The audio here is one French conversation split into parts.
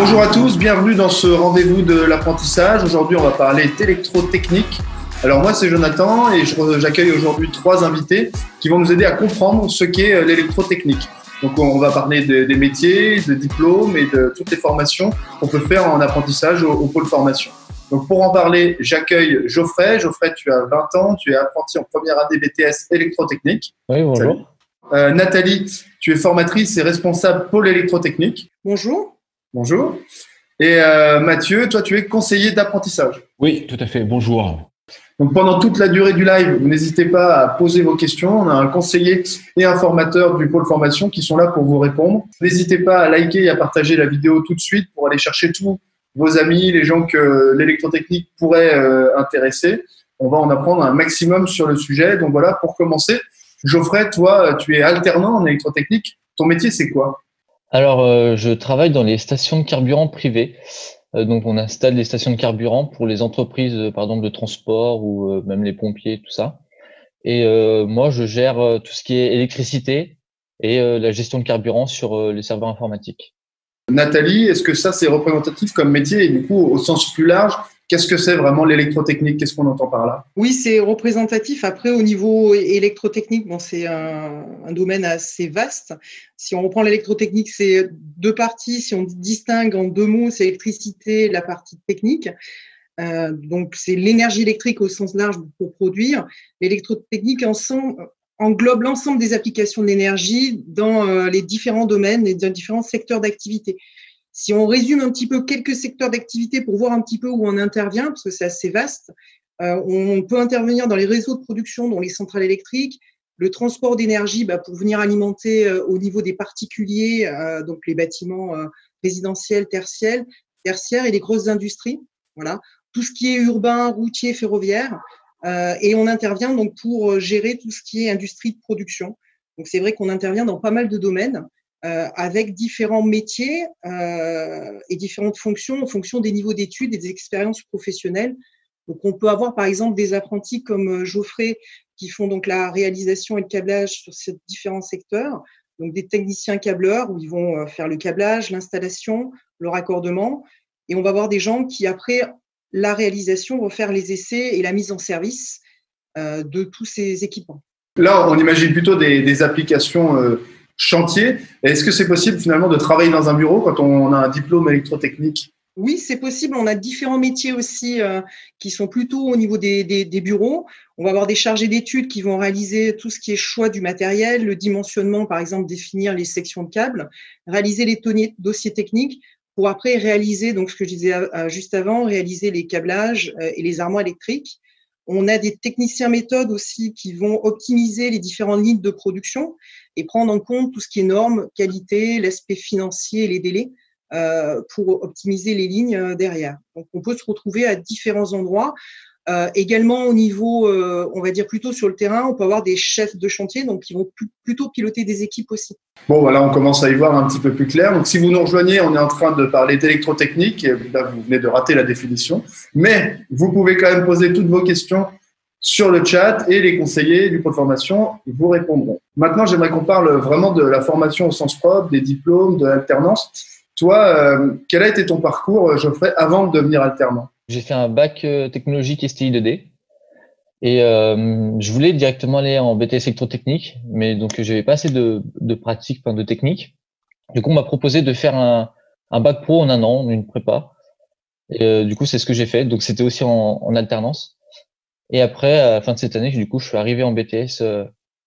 Bonjour à tous, bienvenue dans ce rendez-vous de l'apprentissage. Aujourd'hui, on va parler d'électrotechnique. Alors moi, c'est Jonathan et j'accueille aujourd'hui 3 invités qui vont nous aider à comprendre ce qu'est l'électrotechnique. Donc on va parler des métiers, des diplômes et de toutes les formations qu'on peut faire en apprentissage au pôle formation. Donc pour en parler, j'accueille Geoffrey. Geoffrey, tu as 20 ans, tu es apprenti en première année BTS électrotechnique. Oui, bonjour. Nathalie, tu es formatrice et responsable pôle électrotechnique. Bonjour. Bonjour. Et Mathieu, toi, tu es conseiller d'apprentissage. Oui, tout à fait. Bonjour. Donc, pendant toute la durée du live, n'hésitez pas à poser vos questions. On a un conseiller et un formateur du pôle formation qui sont là pour vous répondre. N'hésitez pas à liker et à partager la vidéo tout de suite pour aller chercher tous vos amis, les gens que l'électrotechnique pourrait intéresser. On va en apprendre un maximum sur le sujet. Donc voilà, pour commencer, Geoffrey, toi, tu es alternant en électrotechnique. Ton métier, c'est quoi ? Alors, je travaille dans les stations de carburant privées. Donc, on installe des stations de carburant pour les entreprises, par exemple, de transport ou même les pompiers, tout ça. Et moi, je gère tout ce qui est électricité et la gestion de carburant sur les serveurs informatiques. Nathalie, est-ce que ça, c'est représentatif comme métier? Et du coup, au sens plus large, qu'est-ce que c'est vraiment l'électrotechnique? Qu'est-ce qu'on entend par là? Oui, c'est représentatif. Après, au niveau électrotechnique, bon, c'est un domaine assez vaste. Si on reprend l'électrotechnique, c'est 2 parties. Si on distingue en 2 mots, c'est l'électricité, la partie technique. Donc, c'est l'énergie électrique au sens large pour produire. L'électrotechnique englobe l'ensemble des applications de l'énergie dans les différents domaines et dans différents secteurs d'activité. Si on résume un petit peu quelques secteurs d'activité pour voir un petit peu où on intervient, parce que c'est assez vaste, on peut intervenir dans les réseaux de production, dont les centrales électriques, le transport d'énergie pour venir alimenter au niveau des particuliers, donc les bâtiments résidentiels, tertiaires et les grosses industries. Voilà, tout ce qui est urbain, routier, ferroviaire. Et on intervient donc pour gérer tout ce qui est industrie de production. Donc c'est vrai qu'on intervient dans pas mal de domaines avec différents métiers et différentes fonctions en fonction des niveaux d'études et des expériences professionnelles. Donc on peut avoir par exemple des apprentis comme Geoffrey qui font donc la réalisation et le câblage sur ces différents secteurs. Donc des techniciens câbleurs où ils vont faire le câblage, l'installation, le raccordement. Et on va avoir des gens qui après la réalisation vont faire les essais et la mise en service de tous ces équipements. Là, on imagine plutôt des applications chantier. Est-ce que c'est possible finalement de travailler dans un bureau quand on a un diplôme électrotechnique? Oui, c'est possible. On a différents métiers aussi qui sont plutôt au niveau des bureaux. On va avoir des chargés d'études qui vont réaliser tout ce qui est choix du matériel, le dimensionnement, par exemple, définir les sections de câbles, réaliser les dossiers techniques pour après réaliser, donc ce que je disais juste avant, réaliser les câblages et les armoires électriques. On a des techniciens méthodes aussi qui vont optimiser les différentes lignes de production et prendre en compte tout ce qui est normes, qualité, l'aspect financier et les délais pour optimiser les lignes derrière. Donc, on peut se retrouver à différents endroits. Également, au niveau, on va dire plutôt sur le terrain, on peut avoir des chefs de chantier, donc qui vont plutôt piloter des équipes aussi. Bon, voilà, on commence à y voir un petit peu plus clair. Donc, si vous nous rejoignez, on est en train de parler d'électrotechnique. Là, vous venez de rater la définition. Mais vous pouvez quand même poser toutes vos questions sur le chat et les conseillers du pôle formation vous répondront. Maintenant, j'aimerais qu'on parle vraiment de la formation au sens propre, des diplômes, de l'alternance. Toi, quel a été ton parcours, Geoffrey, avant de devenir alternant? J'ai fait un bac technologique STI 2D et je voulais directement aller en BTS électrotechnique, mais donc j'avais pas assez de pratique, de technique. Du coup, on m'a proposé de faire un bac pro en 1 an, une prépa. Et du coup, c'est ce que j'ai fait. Donc, c'était aussi en alternance. Et après, à la fin de cette année, du coup, je suis arrivé en BTS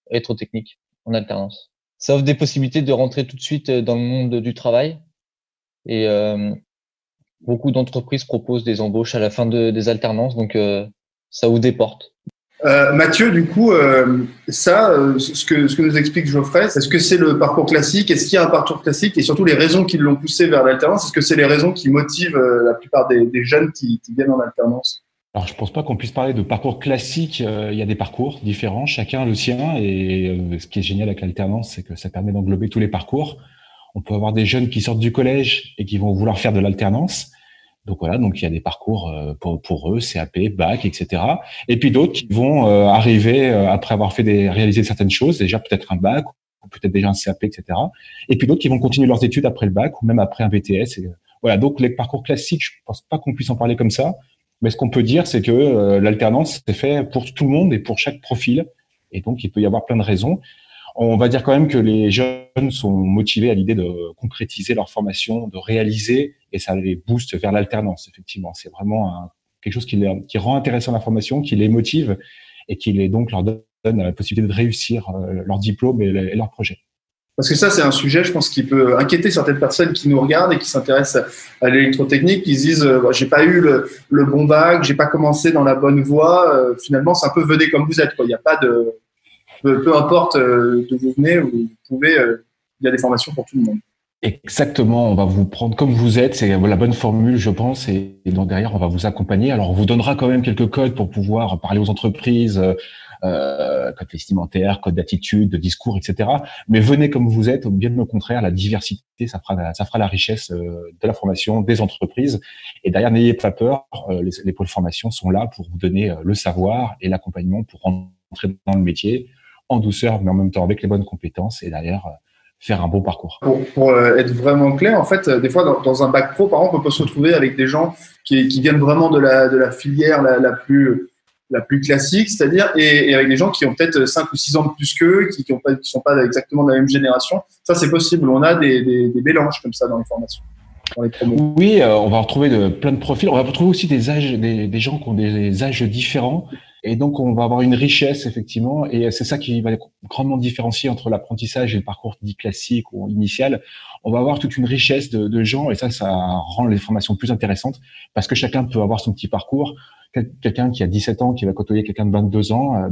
électrotechnique en alternance. Ça offre des possibilités de rentrer tout de suite dans le monde du travail. Et beaucoup d'entreprises proposent des embauches à la fin des alternances, donc ça ouvre des portes. Mathieu, du coup, ce que nous explique Geoffrey, est-ce que c'est le parcours classique? Est-ce qu'il y a un parcours classique et surtout les raisons qui l'ont poussé vers l'alternance? Est-ce que c'est les raisons qui motivent la plupart des jeunes qui viennent en alternance? Alors, je pense pas qu'on puisse parler de parcours classique. Il y a des parcours différents, chacun le sien. Et ce qui est génial avec l'alternance, c'est que ça permet d'englober tous les parcours. On peut avoir des jeunes qui sortent du collège et qui vont vouloir faire de l'alternance. Donc voilà, donc il y a des parcours pour eux, CAP, bac, etc. Et puis d'autres qui vont arriver après avoir réalisé certaines choses, déjà peut-être un bac, ou peut-être déjà un CAP, etc. Et puis d'autres qui vont continuer leurs études après le bac ou même après un BTS Voilà, donc les parcours classiques, je pense pas qu'on puisse en parler comme ça. Mais ce qu'on peut dire, c'est que l'alternance, c'est fait pour tout le monde et pour chaque profil. Et donc, il peut y avoir plein de raisons. On va dire quand même que les jeunes sont motivés à l'idée de concrétiser leur formation, de réaliser, et ça les booste vers l'alternance, effectivement. C'est vraiment quelque chose qui rend intéressant la formation, qui les motive et qui donc leur donne la possibilité de réussir leur diplôme et leur projet. Parce que ça, c'est un sujet, je pense, qui peut inquiéter certaines personnes qui nous regardent et qui s'intéressent à l'électrotechnique, qui se disent j'ai pas eu le bon bac, j'ai pas commencé dans la bonne voie. Finalement, c'est un peu venez comme vous êtes, quoi. Il n'y a pas de peu importe d'où vous venez, vous pouvez. Il y a des formations pour tout le monde. Exactement, on va vous prendre comme vous êtes, c'est la bonne formule, je pense, et donc derrière, on va vous accompagner. Alors, on vous donnera quand même quelques codes pour pouvoir parler aux entreprises, code vestimentaire, code d'attitude, de discours, etc. Mais venez comme vous êtes, bien au contraire, la diversité, ça fera la richesse de la formation des entreprises. Et derrière, n'ayez pas peur, les pôles formation sont là pour vous donner le savoir et l'accompagnement pour rentrer dans le métier en douceur, mais en même temps avec les bonnes compétences et derrière faire un bon parcours. Pour être vraiment clair, en fait, des fois, dans un bac pro, par exemple, on peut se retrouver avec des gens qui viennent vraiment de la filière la plus classique, c'est-à-dire, et avec des gens qui ont peut-être 5 ou 6 ans de plus qu'eux, qui sont pas exactement de la même génération. Ça, c'est possible. On a des mélanges comme ça dans les formations. Oui, on va retrouver plein de profils. On va retrouver aussi des gens qui ont des âges différents. Et donc, on va avoir une richesse, effectivement. Et c'est ça qui va grandement différencier entre l'apprentissage et le parcours dit classique ou initial. On va avoir toute une richesse de gens. Et ça rend les formations plus intéressantes parce que chacun peut avoir son petit parcours. Quelqu'un qui a 17 ans, qui va côtoyer quelqu'un de 22 ans,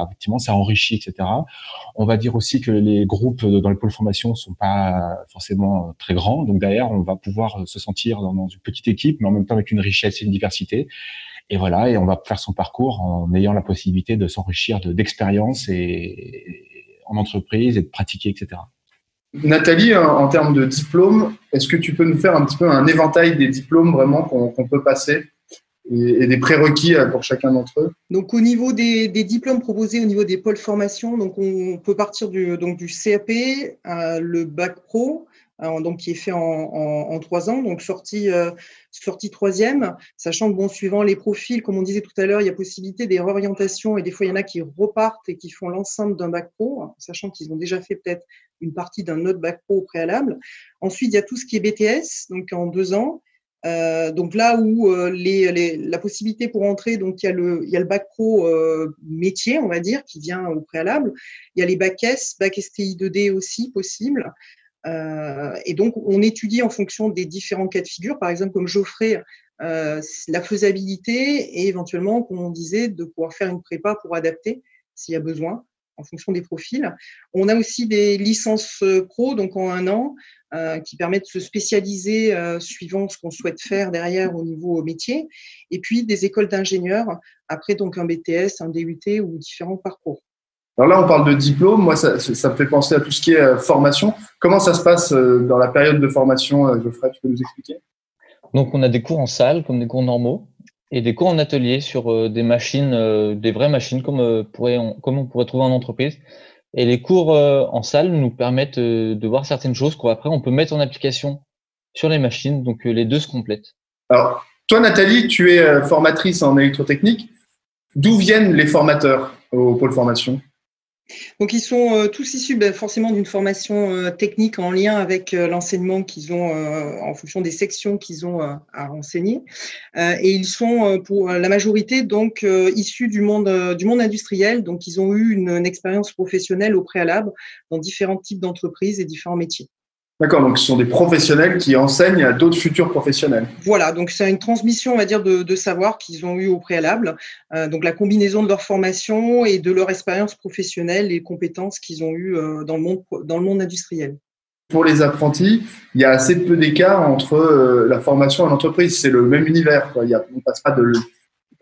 effectivement, ça enrichit, etc. On va dire aussi que les groupes dans les pôles formation sont pas forcément très grands. Donc derrière, on va pouvoir se sentir dans une petite équipe, mais en même temps avec une richesse et une diversité. Et voilà, et on va faire son parcours en ayant la possibilité de s'enrichir d'expérience et en entreprise et de pratiquer, etc. Nathalie, en termes de diplôme, est-ce que tu peux nous faire un petit peu un éventail des diplômes vraiment qu'on peut passer et des prérequis pour chacun d'entre eux? Donc, au niveau des diplômes proposés au niveau des pôles formation, donc on peut partir du CAP, le bac pro, donc qui est fait en 3 ans, donc sortie 3e, sachant que suivant les profils, comme on disait tout à l'heure, il y a possibilité des réorientations et des fois il y en a qui repartent et qui font l'ensemble d'un bac pro, sachant qu'ils ont déjà fait peut-être une partie d'un autre bac pro au préalable. Ensuite, il y a tout ce qui est BTS, donc en 2 ans. Donc là où la possibilité pour entrer, donc il y a le bac pro métier, on va dire, qui vient au préalable. Il y a les bac S, bac STI 2D aussi possible. Et donc on étudie en fonction des différents cas de figure. Par exemple, comme Geoffrey, la faisabilité et éventuellement, comme on disait, de pouvoir faire une prépa pour adapter s'il y a besoin en fonction des profils. On a aussi des licences pro, donc en 1 an, qui permettent de se spécialiser suivant ce qu'on souhaite faire derrière au niveau métier. Et puis des écoles d'ingénieurs, après donc un BTS, un DUT ou différents parcours. Alors là, on parle de diplôme. Moi, ça me fait penser à tout ce qui est formation. Comment ça se passe dans la période de formation, Geoffrey, tu peux nous expliquer? Donc, on a des cours en salle, comme des cours normaux, et des cours en atelier sur des machines, des vraies machines, comme on pourrait trouver en entreprise. Et les cours en salle nous permettent de voir certaines choses qu'après, on peut mettre en application sur les machines. Donc, les deux se complètent. Alors, toi, Nathalie, tu es formatrice en électrotechnique. D'où viennent les formateurs au pôle formation? Donc, ils sont tous issus forcément d'une formation technique en lien avec l'enseignement qu'ils ont en fonction des sections qu'ils ont à enseigner. Et ils sont pour la majorité donc issus du monde industriel. Donc, ils ont eu une expérience professionnelle au préalable dans différents types d'entreprises et différents métiers. D'accord, donc ce sont des professionnels qui enseignent à d'autres futurs professionnels. Voilà, donc c'est une transmission, on va dire, de savoir qu'ils ont eu au préalable. Donc la combinaison de leur formation et de leur expérience professionnelle et compétences qu'ils ont eues dans le monde industriel. Pour les apprentis, il y a assez peu d'écart entre la formation et l'entreprise. C'est le même univers, quoi. On passe pas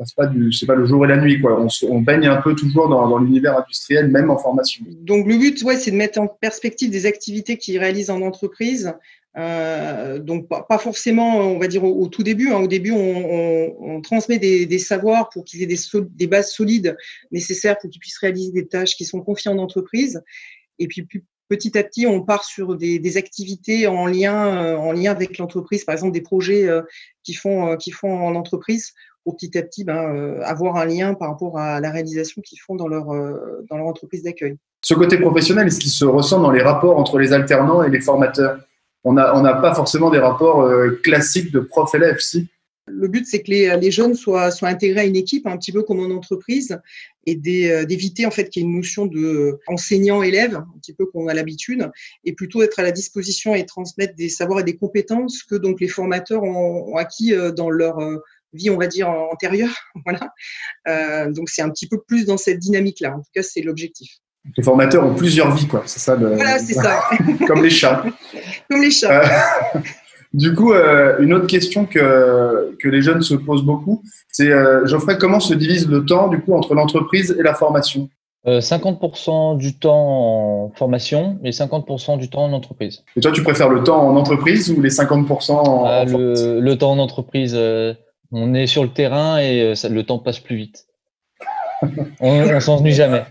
c'est pas le jour et la nuit, quoi. On baigne un peu toujours dans l'univers industriel, même en formation. Donc le but, c'est de mettre en perspective des activités qu'ils réalisent en entreprise. Donc pas forcément, on va dire au tout début. Au début, on transmet des savoirs pour qu'ils aient des bases solides nécessaires pour qu'ils puissent réaliser des tâches qui sont confiées en entreprise. Et puis petit à petit, on part sur des activités en lien avec l'entreprise, par exemple des projets qu'ils font en entreprise, pour petit à petit avoir un lien par rapport à la réalisation qu'ils font dans leur entreprise d'accueil. Ce côté professionnel, est-ce qu'il se ressent dans les rapports entre les alternants et les formateurs? On n'a pas forcément des rapports classiques de prof-élève, si? Le but, c'est que les jeunes soient intégrés à une équipe, un petit peu comme en entreprise, et d'éviter en fait qu'il y ait une notion de enseignant-élève, un petit peu qu'on a l'habitude, et plutôt être à la disposition et transmettre des savoirs et des compétences que donc les formateurs ont acquis dans leur vie, on va dire, antérieure. Voilà. Donc c'est un petit peu plus dans cette dynamique-là. En tout cas, c'est l'objectif. Les formateurs ont plusieurs vies, quoi. C'est ça. Voilà, c'est ça. Comme les chats. Comme les chats. Du coup, une autre question que les jeunes se posent beaucoup, c'est Geoffrey, comment se divise le temps du coup entre l'entreprise et la formation? 50% du temps en formation et 50% du temps en entreprise. Et toi, tu préfères le temps en entreprise ou les 50% en formation? Le temps en entreprise, on est sur le terrain et le temps passe plus vite. On s'ennuie jamais.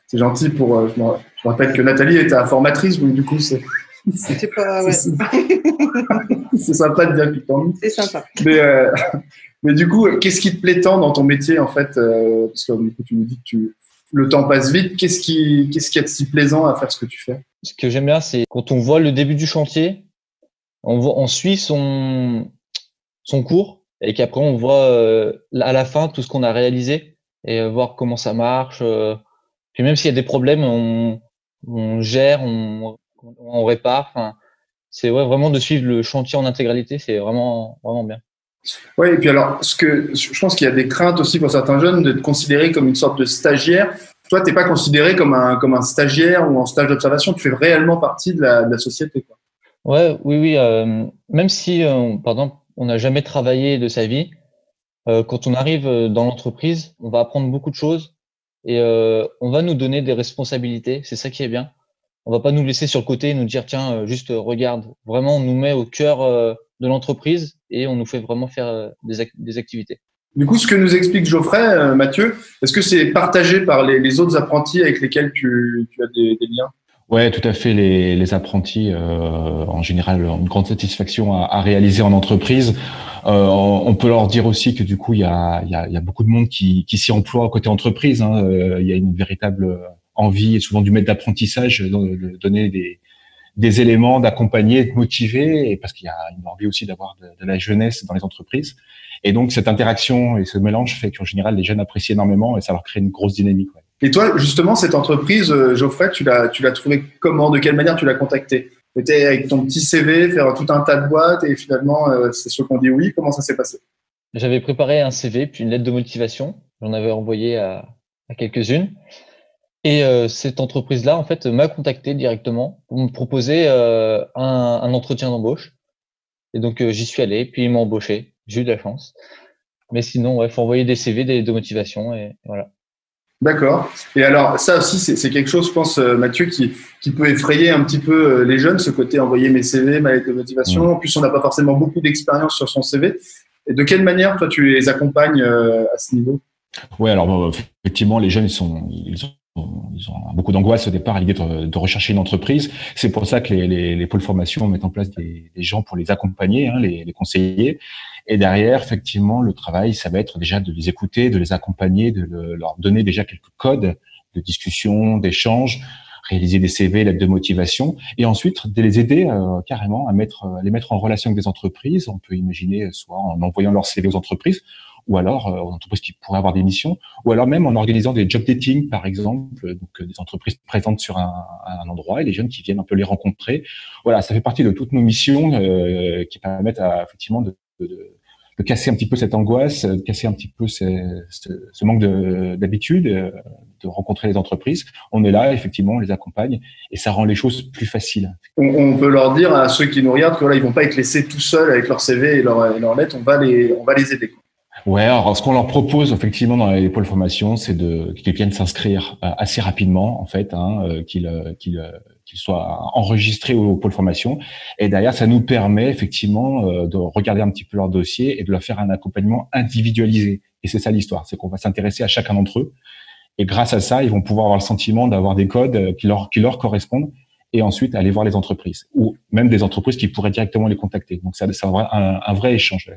C'est gentil pour. Je me rappelle que Nathalie était formatrice, donc du coup, c'est pas. Ouais. C'est sympa de dire que tu t'ennuies. C'est sympa. Mais du coup, qu'est-ce qui te plaît tant dans ton métier en fait? Parce que du coup, tu me dis que le temps passe vite. Qu'est-ce qui est de si plaisant à faire ce que tu fais? Ce que j'aime bien, c'est quand on voit le début du chantier, on suit son cours et qu'après on voit à la fin tout ce qu'on a réalisé et voir comment ça marche. Puis même s'il y a des problèmes, on gère, on répare. Enfin, c'est vraiment de suivre le chantier en intégralité, c'est vraiment bien. Oui, et puis alors, je pense qu'il y a des craintes aussi pour certains jeunes d'être considérés comme une sorte de stagiaire. Toi, tu n'es pas considéré comme un stagiaire ou en stage d'observation, tu fais réellement partie de la société, quoi. Oui. Même si, par exemple, on n'a jamais travaillé de sa vie, quand on arrive dans l'entreprise, on va apprendre beaucoup de choses et on va nous donner des responsabilités. C'est ça qui est bien. On va pas nous laisser sur le côté et nous dire tiens, juste regarde. Vraiment, on nous met au cœur de l'entreprise et on nous fait vraiment faire des activités. Du coup, ce que nous explique Geoffrey, Mathieu, est-ce que c'est partagé par les autres apprentis avec lesquels tu as des liens? Ouais, tout à fait. Les apprentis, en général, ont une grande satisfaction à réaliser en entreprise. On peut leur dire aussi que du coup, il y a beaucoup de monde qui s'y emploie côté entreprise. Hein. Il y a une véritable envie et souvent du maître d'apprentissage de donner des éléments, d'accompagner, de motiver, et parce qu'il y a une envie aussi d'avoir de la jeunesse dans les entreprises. Et donc, cette interaction et ce mélange fait qu'en général, les jeunes apprécient énormément et ça leur crée une grosse dynamique. Ouais. Et toi, justement, cette entreprise, Geoffrey, tu l'as trouvée comment? De quelle manière tu l'as contactée? Tu étais avec ton petit CV, faire tout un tas de boîtes et finalement, c'est ceux qui ont dit oui. Comment ça s'est passé? J'avais préparé un CV puis une lettre de motivation. J'en avais envoyé à quelques-unes. Et cette entreprise-là, en fait, m'a contacté directement pour me proposer un entretien d'embauche. Et donc, j'y suis allé, puis ils m'ont embauché. J'ai eu de la chance. Mais sinon, ouais, faut envoyer des CV, des lettres de motivation, et voilà. D'accord. Et alors, ça aussi, c'est quelque chose, je pense, Mathieu, qui peut effrayer un petit peu les jeunes, ce côté envoyer mes CV, ma lettre de motivation. En plus, on n'a pas forcément beaucoup d'expérience sur son CV. Et de quelle manière, toi, tu les accompagnes à ce niveau? Ouais, alors effectivement, les jeunes, ils ont beaucoup d'angoisse au départ à l'idée de rechercher une entreprise. C'est pour ça que les pôles formation mettent en place des gens pour les accompagner, hein, les conseiller. Et derrière, effectivement, le travail, ça va être déjà de les écouter, de les accompagner, leur donner déjà quelques codes de discussion, d'échange, réaliser des CV, lettres de motivation, et ensuite de les aider carrément à les mettre en relation avec des entreprises. On peut imaginer soit en envoyant leur CV aux entreprises, ou alors aux entreprises qui pourraient avoir des missions, ou alors même en organisant des job dating, par exemple, donc des entreprises présentes sur un endroit et les jeunes qui viennent un peu les rencontrer. Voilà, ça fait partie de toutes nos missions qui permettent effectivement de casser un petit peu cette angoisse, de casser un petit peu ce manque d'habitude, de rencontrer les entreprises. On est là, effectivement, on les accompagne et ça rend les choses plus faciles. On peut leur dire à ceux qui nous regardent que voilà, ils vont pas être laissés tout seuls avec leur CV et leur lettre, on va les aider. Ouais, alors ce qu'on leur propose effectivement dans les pôles formation, c'est qu'ils viennent s'inscrire assez rapidement, en fait, qu'ils soient enregistrés au pôle formation. Et derrière, ça nous permet effectivement de regarder un petit peu leur dossier et de leur faire un accompagnement individualisé. Et c'est ça l'histoire, c'est qu'on va s'intéresser à chacun d'entre eux. Et grâce à ça, ils vont pouvoir avoir le sentiment d'avoir des codes qui leur correspondent et ensuite aller voir les entreprises ou même des entreprises qui pourraient directement les contacter. Donc, c'est un vrai échange.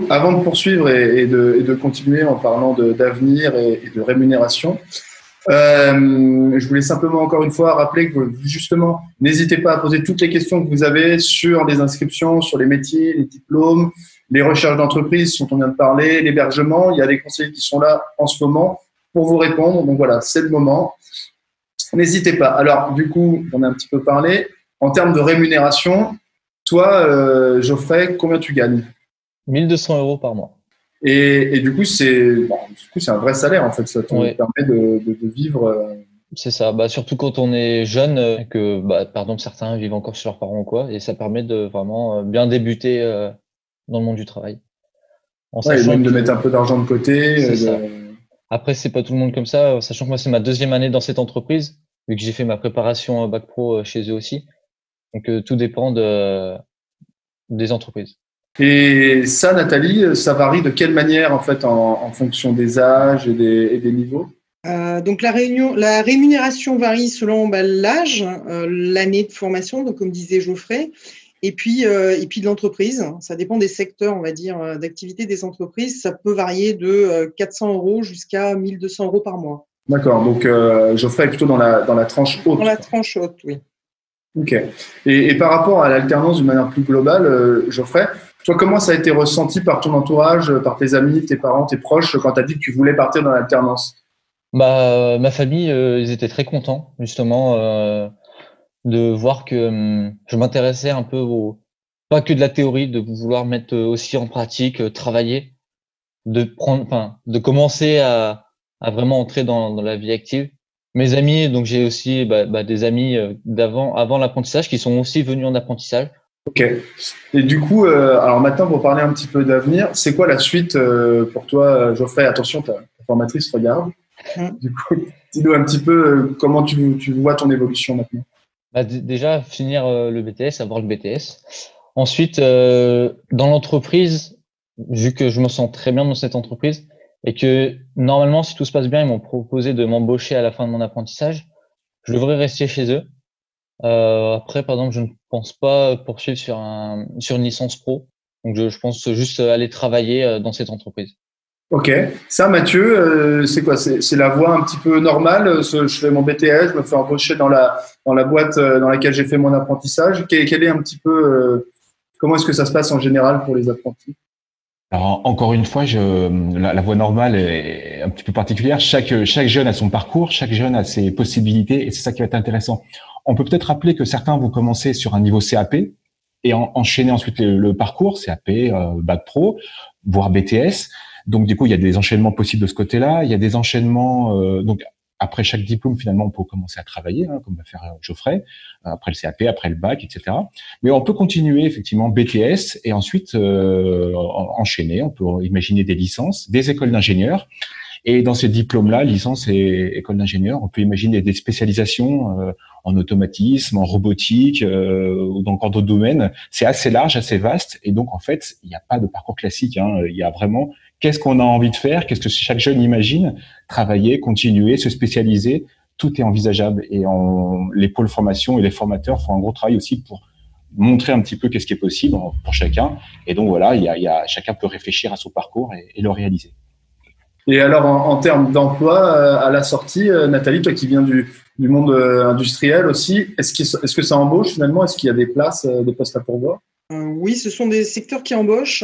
Avant de poursuivre et de continuer en parlant d'avenir et de rémunération, je voulais simplement encore une fois rappeler que justement, n'hésitez pas à poser toutes les questions que vous avez sur les inscriptions, sur les métiers, les diplômes, les recherches d'entreprise dont on vient de parler, l'hébergement. Il y a des conseillers qui sont là en ce moment pour vous répondre. Donc voilà, c'est le moment. N'hésitez pas. Alors du coup, on a un petit peu parlé. En termes de rémunération, toi, Geoffrey, combien tu gagnes? 1 200 € par mois. Et du coup, c'est un vrai salaire en fait. Ça te permet de vivre. C'est ça. Surtout quand on est jeune, que par exemple certains vivent encore chez leurs parents ou quoi, et ça permet de vraiment bien débuter dans le monde du travail. Et même de mettre un peu d'argent de côté. C'est ça. Après, c'est pas tout le monde comme ça, sachant que moi c'est ma 2e année dans cette entreprise, vu que j'ai fait ma préparation bac pro chez eux aussi. Donc tout dépend des entreprises. Et ça, Nathalie, ça varie de quelle manière en fait en fonction des âges et des niveaux? Donc la rémunération varie selon l'âge, l'année de formation, donc comme disait Geoffrey, et puis de l'entreprise. Ça dépend des secteurs, on va dire, d'activité des entreprises. Ça peut varier de 400 € jusqu'à 1 200 € par mois. D'accord. Donc Geoffrey est plutôt dans la tranche haute. Dans la tranche haute, oui. Ok. Et par rapport à l'alternance d'une manière plus globale, Geoffrey, toi, comment ça a été ressenti par ton entourage, par tes amis, tes parents, tes proches, quand tu as dit que tu voulais partir dans l'alternance? Ma famille, ils étaient très contents, justement, de voir que je m'intéressais un peu pas que de la théorie, de vouloir mettre aussi en pratique, travailler, de commencer à vraiment entrer dans la vie active. Mes amis, donc j'ai aussi des amis avant l'apprentissage qui sont aussi venus en apprentissage. Ok. Et du coup, alors maintenant, pour parler un petit peu d'avenir, c'est quoi la suite pour toi, Geoffrey? Attention, ta formatrice regarde. Du coup, dis-nous un petit peu comment tu vois ton évolution maintenant. Déjà, finir le BTS, avoir le BTS. Ensuite, dans l'entreprise, vu que je me sens très bien dans cette entreprise et que normalement, si tout se passe bien, ils m'ont proposé de m'embaucher à la fin de mon apprentissage, je devrais rester chez eux. Après, par exemple, je ne pense pas poursuivre sur une licence pro. Donc, je pense juste aller travailler dans cette entreprise. Ok. Ça, Mathieu, c'est quoi? C'est la voie un petit peu normale. Je fais mon BTS, je me fais embaucher dans la boîte dans laquelle j'ai fait mon apprentissage. Quel est un petit peu comment est-ce que ça se passe en général pour les apprentis? Alors, encore une fois, la voie normale est un petit peu particulière. Chaque jeune a son parcours, chaque jeune a ses possibilités, et c'est ça qui va être intéressant. On peut peut-être rappeler que certains vont commencer sur un niveau CAP et enchaîner ensuite le parcours CAP, bac pro, voire BTS. Donc, du coup, il y a des enchaînements possibles de ce côté-là. Il y a des enchaînements. Donc, après chaque diplôme, finalement, on peut commencer à travailler, comme va faire Geoffrey, après le CAP, après le bac, etc. Mais on peut continuer effectivement BTS et ensuite enchaîner. On peut imaginer des licences, des écoles d'ingénieurs. Et dans ces diplômes-là, licence et école d'ingénieur, on peut imaginer des spécialisations en automatisme, en robotique ou dans encore d'autres domaines. C'est assez large, assez vaste. Et donc, en fait, il n'y a pas de parcours classique. Il y a vraiment qu'est-ce qu'on a envie de faire, qu'est-ce que chaque jeune imagine, travailler, continuer, se spécialiser. Tout est envisageable. Et les pôles formation et les formateurs font un gros travail aussi pour montrer un petit peu qu'est-ce qui est possible pour chacun. Et donc, voilà, chacun peut réfléchir à son parcours et le réaliser. Et alors, en termes d'emploi, à la sortie, Nathalie, toi qui viens du monde industriel aussi, est-ce que ça embauche finalement? Est-ce qu'il y a des postes à pourvoir? Oui, ce sont des secteurs qui embauchent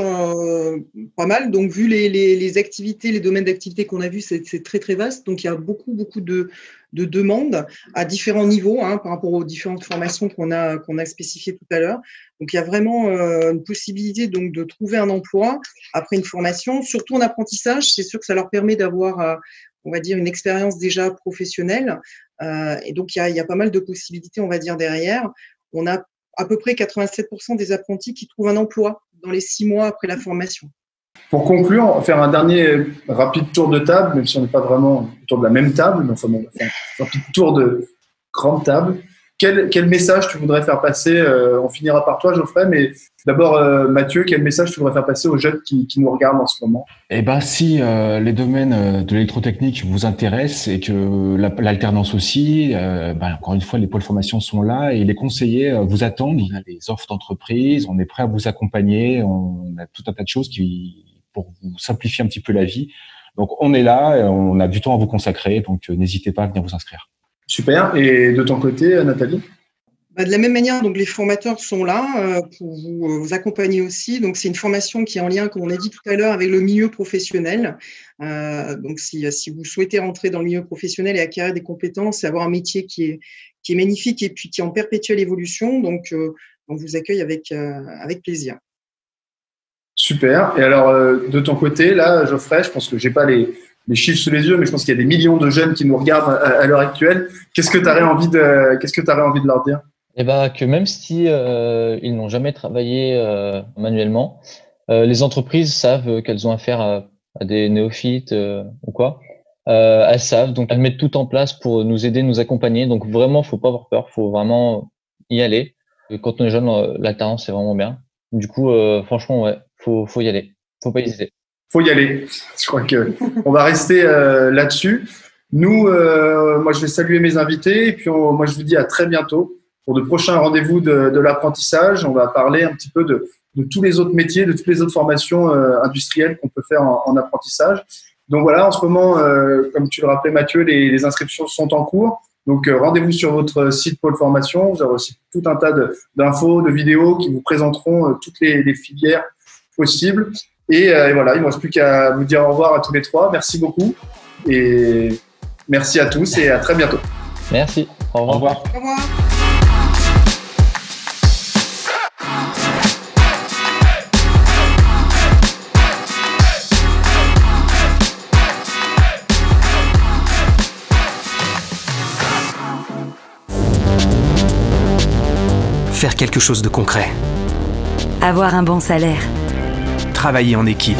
pas mal. Donc, vu les activités, les domaines d'activité qu'on a vus, c'est très, très vaste. Donc, il y a beaucoup de demandes à différents niveaux par rapport aux différentes formations qu'on a spécifiées tout à l'heure. Donc, il y a vraiment une possibilité donc de trouver un emploi après une formation, surtout en apprentissage. C'est sûr que ça leur permet d'avoir, on va dire, une expérience déjà professionnelle. Et donc, il y a pas mal de possibilités, on va dire, derrière. On a à peu près 87% des apprentis qui trouvent un emploi dans les 6 mois après la formation. Pour conclure, on va faire un dernier rapide tour de table, même si on n'est pas vraiment autour de la même table, mais enfin, on va faire un rapide tour de grande table. quel message tu voudrais faire passer? On finira par toi, Geoffrey, mais d'abord, Mathieu, quel message tu voudrais faire passer aux jeunes qui nous regardent en ce moment? Eh ben, si les domaines de l'électrotechnique vous intéressent et que l'alternance aussi, encore une fois, les pôles formation sont là et les conseillers vous attendent. Il y a des offres d'entreprise, on est prêt à vous accompagner, on a tout un tas de choses pour vous simplifier un petit peu la vie. Donc, on est là, on a du temps à vous consacrer, donc n'hésitez pas à venir vous inscrire. Super. Et de ton côté, Nathalie? De la même manière, donc les formateurs sont là pour vous accompagner aussi. Donc, c'est une formation qui est en lien, comme on a dit tout à l'heure, avec le milieu professionnel. Donc, si vous souhaitez rentrer dans le milieu professionnel et acquérir des compétences et avoir un métier qui est magnifique et puis qui est en perpétuelle évolution, donc on vous accueille avec plaisir. Super. Et alors, de ton côté, là, Geoffrey, je pense que j'ai pas les chiffres sous les yeux, mais je pense qu'il y a des millions de jeunes qui nous regardent à l'heure actuelle. Qu'est-ce que tu aurais envie de leur dire? Eh ben, que même si ils n'ont jamais travaillé manuellement, les entreprises savent qu'elles ont affaire à des néophytes ou quoi. Elles savent, donc elles mettent tout en place pour nous aider, nous accompagner. Donc vraiment, faut pas avoir peur, faut vraiment y aller. Et quand on est jeune, l'alternance c'est vraiment bien. Du coup, franchement, ouais, faut y aller, faut pas hésiter. Faut y aller. Je crois que on va rester là-dessus. Nous, moi, je vais saluer mes invités et puis moi, je vous dis à très bientôt pour de prochains rendez-vous de l'apprentissage. On va parler un petit peu de tous les autres métiers, de toutes les autres formations industrielles qu'on peut faire en apprentissage. Donc voilà, en ce moment, comme tu le rappelais, Mathieu, les inscriptions sont en cours. Donc rendez-vous sur votre site Pôle Formation. Vous aurez aussi tout un tas d'infos, de vidéos qui vous présenteront toutes les filières possibles. Et voilà, il ne me reste plus qu'à vous dire au revoir à tous les trois. Merci beaucoup et merci à tous et à très bientôt. Merci. Au revoir. Au revoir. Au revoir. Faire quelque chose de concret. Avoir un bon salaire. Travailler en équipe.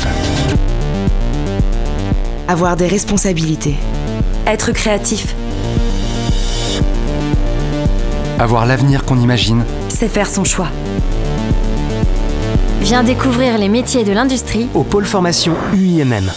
Avoir des responsabilités. Être créatif. Avoir l'avenir qu'on imagine. C'est faire son choix. Viens découvrir les métiers de l'industrie au Pôle Formation UIMM.